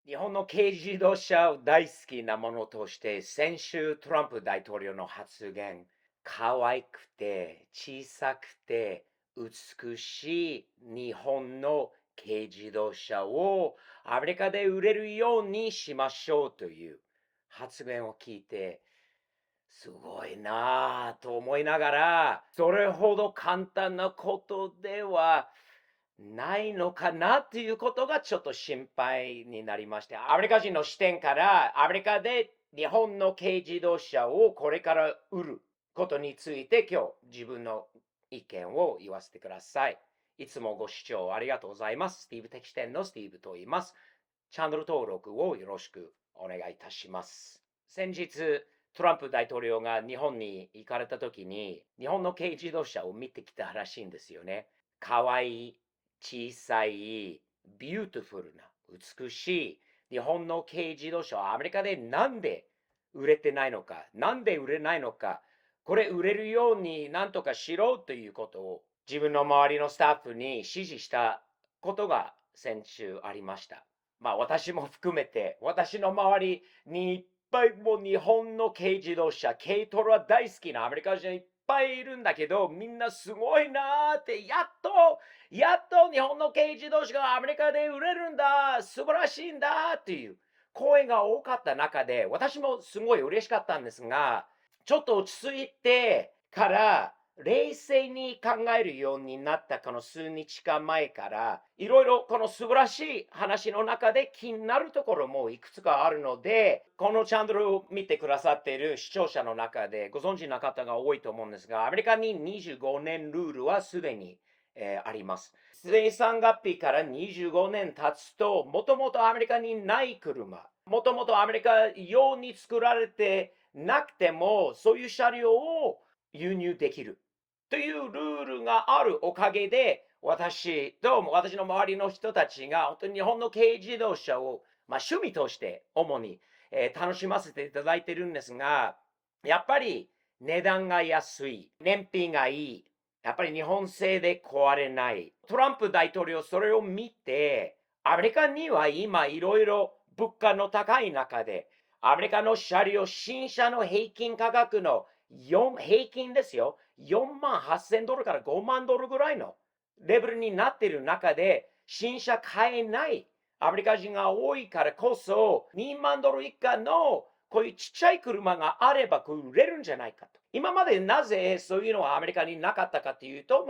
日本の軽自動車を大好きなものとして、先週トランプ大統領の発言、可愛くて小さくて美しい日本の軽自動車をアメリカで売れるようにしましょうという発言を聞いて、すごいなぁと思いながら、それほど簡単なことではないのかなっていうことがちょっと心配になりまして、アメリカ人の視点からアメリカで日本の軽自動車をこれから売ることについて今日自分の意見を言わせてください。いつもご視聴ありがとうございます。スティーブ的視点のスティーブと言います。チャンネル登録をよろしくお願いいたします。先日、トランプ大統領が日本に行かれた時に、日本の軽自動車を見てきたらしいんですよね。かわいい、小さい、ビューティフルな、美しい日本の軽自動車はアメリカでなんで売れてないのか、なんで売れないのか、これ売れるようになんとかしろということを自分の周りのスタッフに指示したことが先週ありました。まあ私も含めて、私の周りにいっぱいもう日本の軽自動車、軽トラ大好きなアメリカ人いっぱいいるんだけど、みんなすごいなーって、やっと日本の軽自動車がアメリカで売れるんだ、素晴らしいんだっていう声が多かった中で、私もすごい嬉しかったんですが、ちょっと落ち着いてから冷静に考えるようになったこの数日間前から、いろいろこの素晴らしい話の中で気になるところもいくつかあるので、このチャンネルを見てくださっている視聴者の中でご存知な方が多いと思うんですが、アメリカに25年ルールはすでに、あります。生産月日から25年経つと、もともとアメリカにない車、もともとアメリカ用に作られてなくても、そういう車両を輸入できる。というルールがあるおかげで、私と私の周りの人たちが本当に日本の軽自動車を、趣味として主に、楽しませていただいているんですが、やっぱり値段が安い、燃費がいい、やっぱり日本製で壊れない。トランプ大統領それを見て、アメリカには今いろいろ物価の高い中で、アメリカの車両、新車の平均価格の平均ですよ。4万8000ドルから5万ドルぐらいのレベルになっている中で、新車買えないアメリカ人が多いからこそ、2万ドル以下のこういうちっちゃい車があれば売れるんじゃないかと。今までなぜそういうのはアメリカになかったかというと、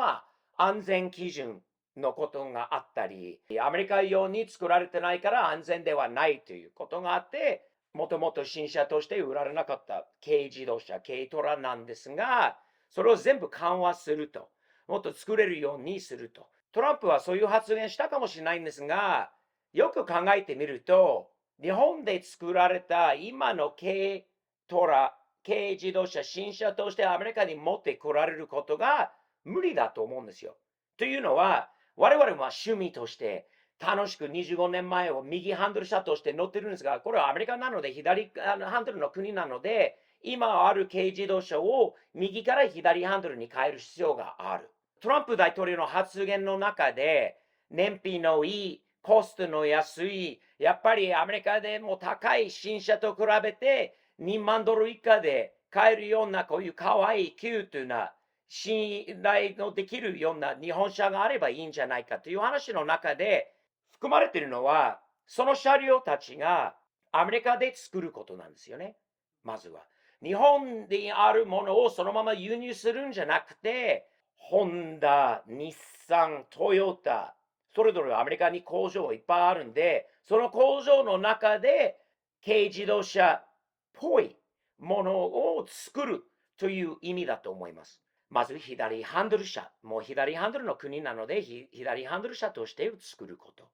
安全基準のことがあったり、アメリカ用に作られてないから安全ではないということがあって、もともと新車として売られなかった軽自動車、軽トラなんですが、それを全部緩和すると。もっと作れるようにすると。トランプはそういう発言したかもしれないんですが、よく考えてみると、日本で作られた今の軽トラ、軽自動車、新車としてアメリカに持ってこられることが無理だと思うんですよ。というのは、我々は趣味として楽しく25年前を右ハンドル車として乗ってるんですが、これはアメリカなので左ハンドルの国なので、今ある軽自動車を右から左ハンドルに変える必要がある。トランプ大統領の発言の中で、燃費のいい、コストの安い、やっぱりアメリカでも高い新車と比べて2万ドル以下で買えるようなこういう可愛いキュートな信頼のできるような日本車があればいいんじゃないかという話の中で含まれているのは、その車両たちがアメリカで作ることなんですよね。まずは。日本であるものをそのまま輸入するんじゃなくて、ホンダ、日産、トヨタ、それぞれアメリカに工場いっぱいあるんで、その工場の中で軽自動車っぽいものを作るという意味だと思います。まず左ハンドル車。もう左ハンドルの国なので、左ハンドル車として作ること。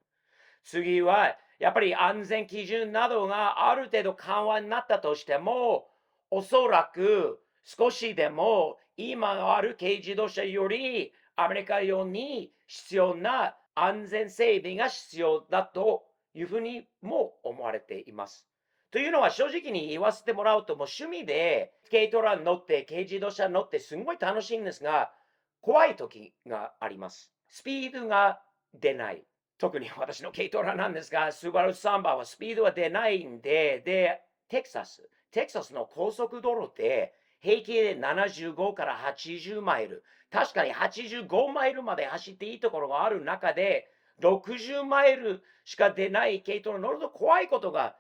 次は、やっぱり安全基準などがある程度緩和になったとしても、おそらく少しでも今ある軽自動車よりアメリカ用に必要な安全整備が必要だというふうにも思われています。というのは正直に言わせてもらうと、もう趣味で軽トラに乗って、軽自動車に乗ってすごい楽しいんですが、怖い時があります。スピードが出ない。特に私の軽トラなんですが、スバルサンバはスピードは出ないんで、で、テキサスの高速道路って平均で75から80マイル。確かに85マイルまで走っていいところがある中で、60マイルしか出ない軽トラ乗ると怖いことが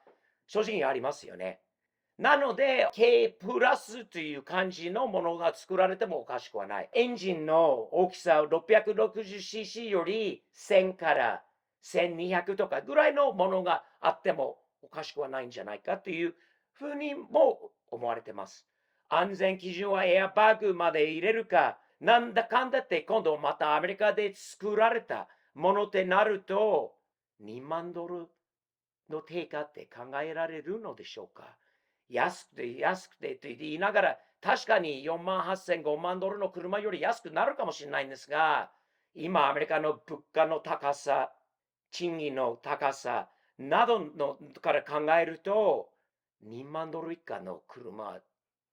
正直ありますよね。なので、K プラスという感じのものが作られてもおかしくはない。エンジンの大きさ 660cc より1000から1200とかぐらいのものがあってもおかしくはないんじゃないかというふうにも思われてます。安全基準はエアバッグまで入れるか、なんだかんだって今度またアメリカで作られたものってなると2万ドルの定価って考えられるのでしょうか。安くて安くてと言いながら、確かに4万8000、5万ドルの車より安くなるかもしれないんですが、今アメリカの物価の高さ、賃金の高さなどのから考えると、2万ドル以下の車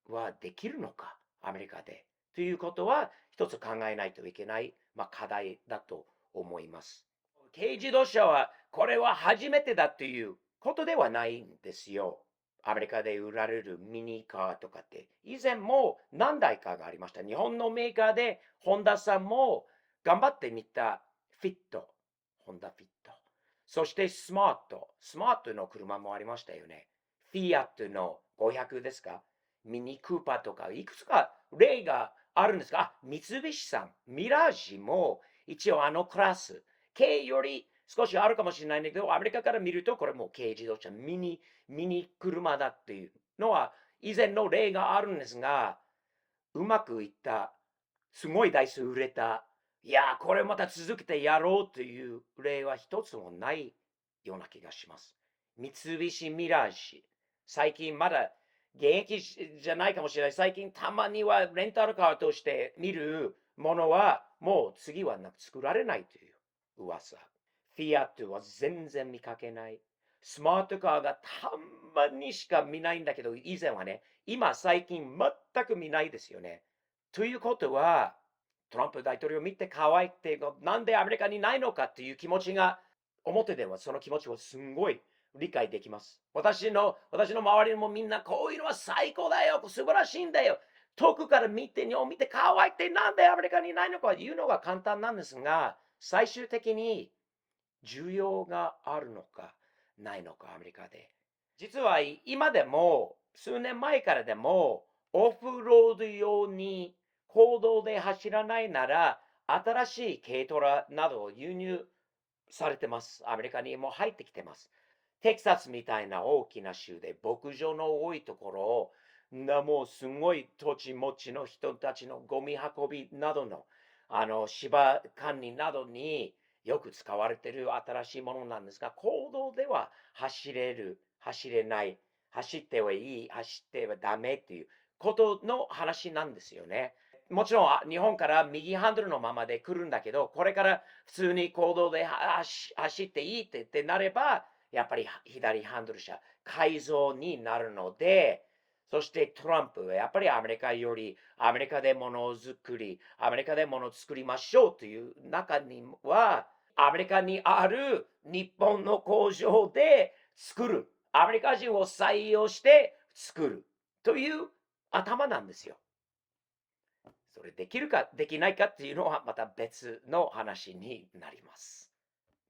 はできるのか、アメリカで。ということは、一つ考えないといけない、課題だと思います。軽自動車は、これは初めてだということではないんですよ。アメリカで売られるミニカーとかって、以前も何台かがありました。日本のメーカーで、ホンダさんも頑張ってみたフィット、ホンダフィット。そしてスマートの車もありましたよね。フィアットの500ですか、ミニクーパーとか、いくつか例があるんですが、三菱さん、ミラージも一応あのクラス、軽より少しあるかもしれないんだけど、アメリカから見ると、これも軽自動車、ミニ車だっていうのは、以前の例があるんですが、うまくいった、すごい台数売れた、いやこれまた続けてやろうという例は一つもないような気がします。三菱ミラージ、最近まだ現役じゃないかもしれない。最近たまにはレンタルカーとして見るものは、もう次は作られないという噂。フィアットは全然見かけない。スマートカーがたまにしか見ないんだけど、以前はね、今最近全く見ないですよね。ということは、トランプ大統領を見て可愛くて、なんでアメリカにないのかっていう気持ちが、表ではその気持ちをすんごい理解できます。私の周りもみんなこういうのは最高だよ、素晴らしいんだよ。遠くから日本見て可愛くてなんでアメリカにないのか言うのが簡単なんですが、最終的に需要があるのかないのか、アメリカで。実は今でも、数年前からでも、オフロード用に公道で走らないなら、新しい軽トラなどを輸入されてます。アメリカにも入ってきてます。テキサスみたいな大きな州で牧場の多いところを、もうすごい土地持ちの人たちのゴミ運びなどの、芝管理などによく使われている新しいものなんですが、公道では走れる、走れない、走ってはいい、走ってはダメっていうことの話なんですよね。もちろん日本から右ハンドルのままで来るんだけど、これから普通に公道で走っていいってなれば、やっぱり左ハンドル車改造になるので、そしてトランプはやっぱりアメリカよりアメリカでものづくり、アメリカでものを作りましょうという中には、アメリカにある日本の工場で作る、アメリカ人を採用して作るという頭なんですよ。それできるかできないかっていうのはまた別の話になります。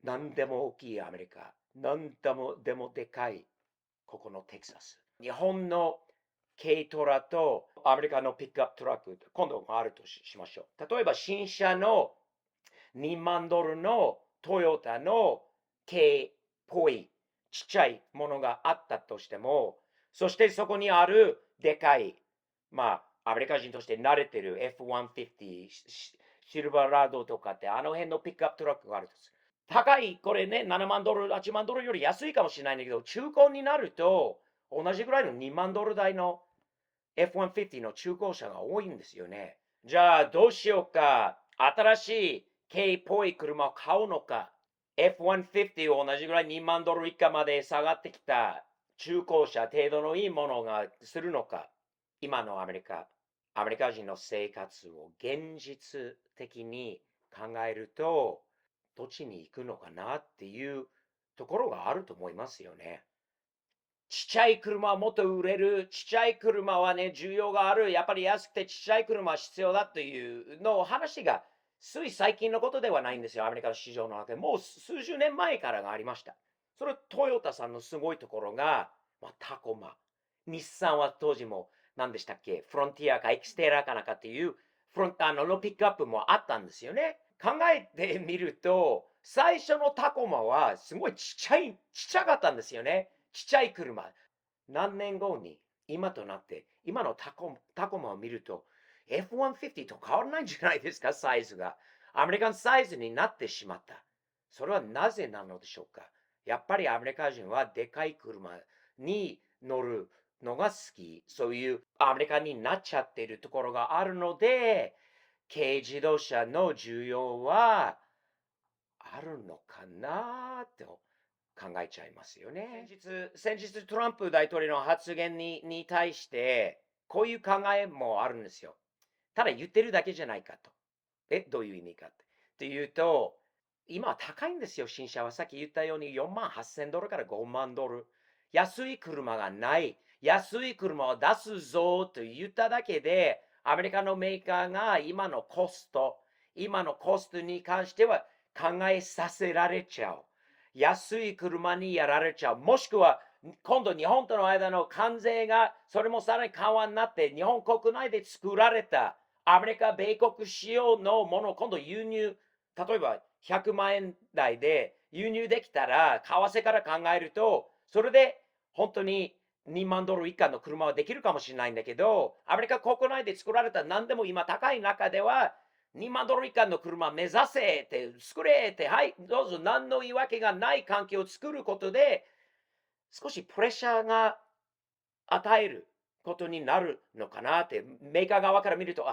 何でも大きいアメリカ、何でもでかいここのテキサス。日本の軽トラとアメリカのピックアップトラック、今度あるとしましょう。例えば新車の2万ドルのトヨタの軽っぽいちっちゃいものがあったとしても、そしてそこにあるでかい、アメリカ人として慣れてる F-150、シルバーラードとかってあの辺のピックアップトラックがあるんです。高い、これね、7万ドル、8万ドルより安いかもしれないんだけど、中古になると同じぐらいの2万ドル台の F-150 の中古車が多いんですよね。じゃあどうしようか。新しい軽っぽい車を買うのか。F-150 を同じぐらい2万ドル以下まで下がってきた中古車程度のいいものがするのか。今のアメリカ人の生活を現実的に考えると、どっちに行くのかなっていうところがあると思いますよね。ちっちゃい車はもっと売れる。ちっちゃい車はね、需要がある。やっぱり安くてちっちゃい車は必要だというの話が、つい最近のことではないんですよ。アメリカの市場の中で。もう数十年前からがありました。それトヨタさんのすごいところが、タコマ。日産は当時も、何でしたっけ、フロンティアかエクステラかなんかっていう、のピックアップもあったんですよね。考えてみると、最初のタコマはすごいちっちゃかったんですよね。ちっちゃい車。何年後に、今となって、今のタコマを見ると、F-150 と変わらないんじゃないですか、サイズが。アメリカンサイズになってしまった。それはなぜなのでしょうか。やっぱりアメリカ人はでかい車に乗るのが好き。そういうアメリカになっちゃっているところがあるので、軽自動車の需要はあるのかなと考えちゃいますよね。先日トランプ大統領の発言に対して、こういう考えもあるんですよ。ただ言ってるだけじゃないかと。どういう意味かって。っていうと、今は高いんですよ、新車は。さっき言ったように4万8000ドルから5万ドル。安い車がない。安い車を出すぞと言っただけで、アメリカのメーカーが今のコストに関しては考えさせられちゃう。安い車にやられちゃう。もしくは、今度日本との間の関税が、それもさらに緩和になって、日本国内で作られたアメリカ、米国仕様のものを今度輸入、例えば100万円台で輸入できたら、為替から考えると、それで本当に2万ドル以下の車はできるかもしれないんだけど、アメリカ国内で作られた何でも今高い中では、2万ドル以下の車目指せって、作れって、はい、どうぞ何の言い訳がない環境を作ることで、少しプレッシャーが与えることになるのかなって、メーカー側から見ると、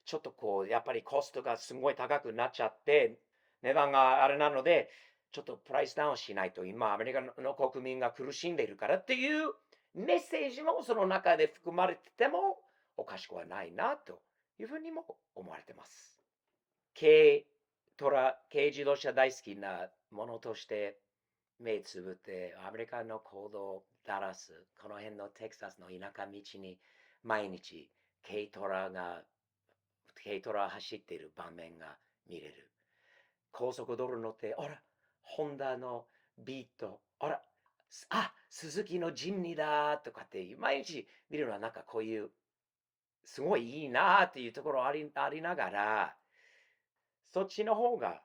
ちょっとこう、やっぱりコストがすごい高くなっちゃって、値段があれなので、ちょっとプライスダウンしないと、今、アメリカの国民が苦しんでいるからっていうメッセージもその中で含まれててもおかしくはないなというふうにも思われてます。軽自動車大好きなものとして目つぶってアメリカの行動ダラス、この辺のテキサスの田舎道に毎日軽トラ走っている場面が見れる。高速道路乗って、ホンダのビート、スズキのジンニだとかって毎日見るのはなんかこういうすごいいいなっていうところありながら、そっちの方が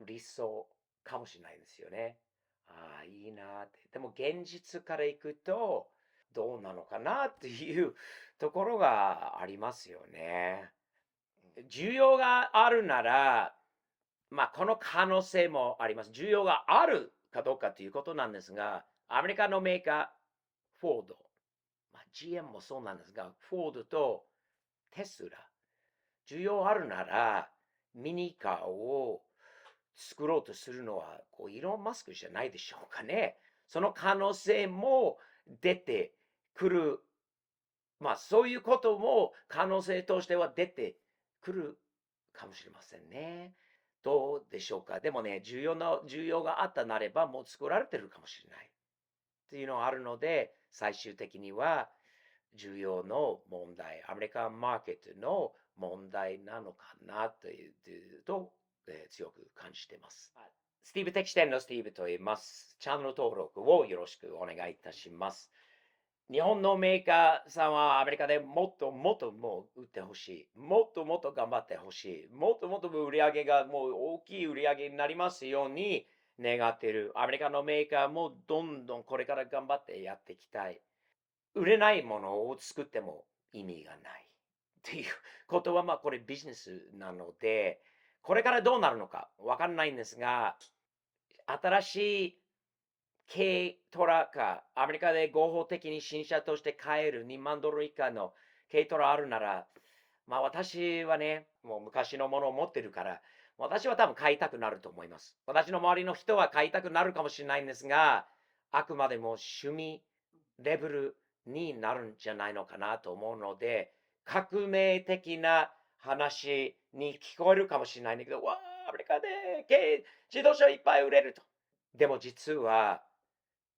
理想かもしれないですよね。いいなって。でも現実からいくと、どうなのかなっていうところがありますよね。需要があるなら、この可能性もあります。需要があるかどうかということなんですが、アメリカのメーカー、フォード、GM もそうなんですが、フォードとテスラ、需要あるなら、ミニカーを作ろうとするのはイーロン・マスクじゃないでしょうかね。その可能性も出てくる。そういうことも可能性としては出てくるかもしれませんね。どうでしょうか。でもね、需要があったなればもう作られてるかもしれない。っていうのがあるので、最終的には需要の問題、アメリカンマーケットの問題なのかなというと、強く感じています。スティーブ的視点のスティーブと言います。チャンネル登録をよろしくお願いいたします。日本のメーカーさんはアメリカでもっともっともう売ってほしい。もっともっと頑張ってほしい。もっともっと売り上げがもう大きい売り上げになりますように願っている。アメリカのメーカーもどんどんこれから頑張ってやっていきたい。売れないものを作っても意味がない。っていうことはこれビジネスなので、これからどうなるのかわかんないんですが、新しい軽トラか、アメリカで合法的に新車として買える2万ドル以下の軽トラあるなら、私はね、もう昔のものを持ってるから、私は多分買いたくなると思います。私の周りの人は買いたくなるかもしれないんですが、あくまでも趣味レベルになるんじゃないのかなと思うので、革命的な話に聞こえるかもしれないんだけど、アメリカで軽自動車いっぱい売れると。でも実は、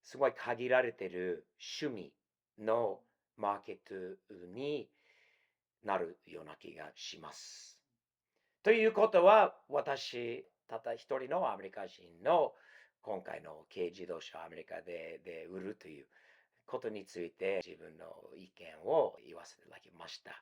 すごい限られてる趣味のマーケットになるような気がします。ということは、私、たった一人のアメリカ人の今回の軽自動車をアメリカで売るということについて自分の意見を言わせていただきました。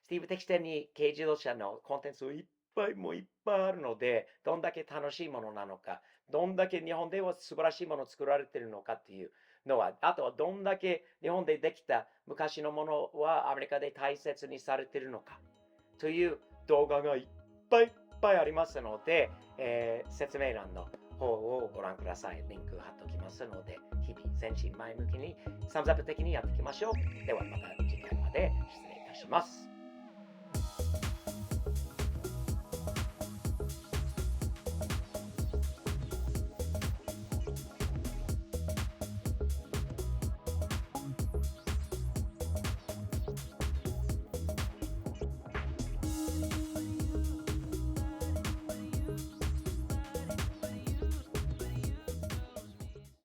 スティーブ適正に軽自動車のコンテンツをいっぱいあるので、どんだけ楽しいものなのか、どんだけ日本では素晴らしいものを作られているのかっていうのは、あとはどんだけ日本でできた昔のものはアメリカで大切にされているのかという動画がいっぱいありますので、説明欄の方をご覧ください。リンク貼っておきますので、日々前進前向きにサムズアップ的にやっていきましょう。ではまた次回まで失礼いたします。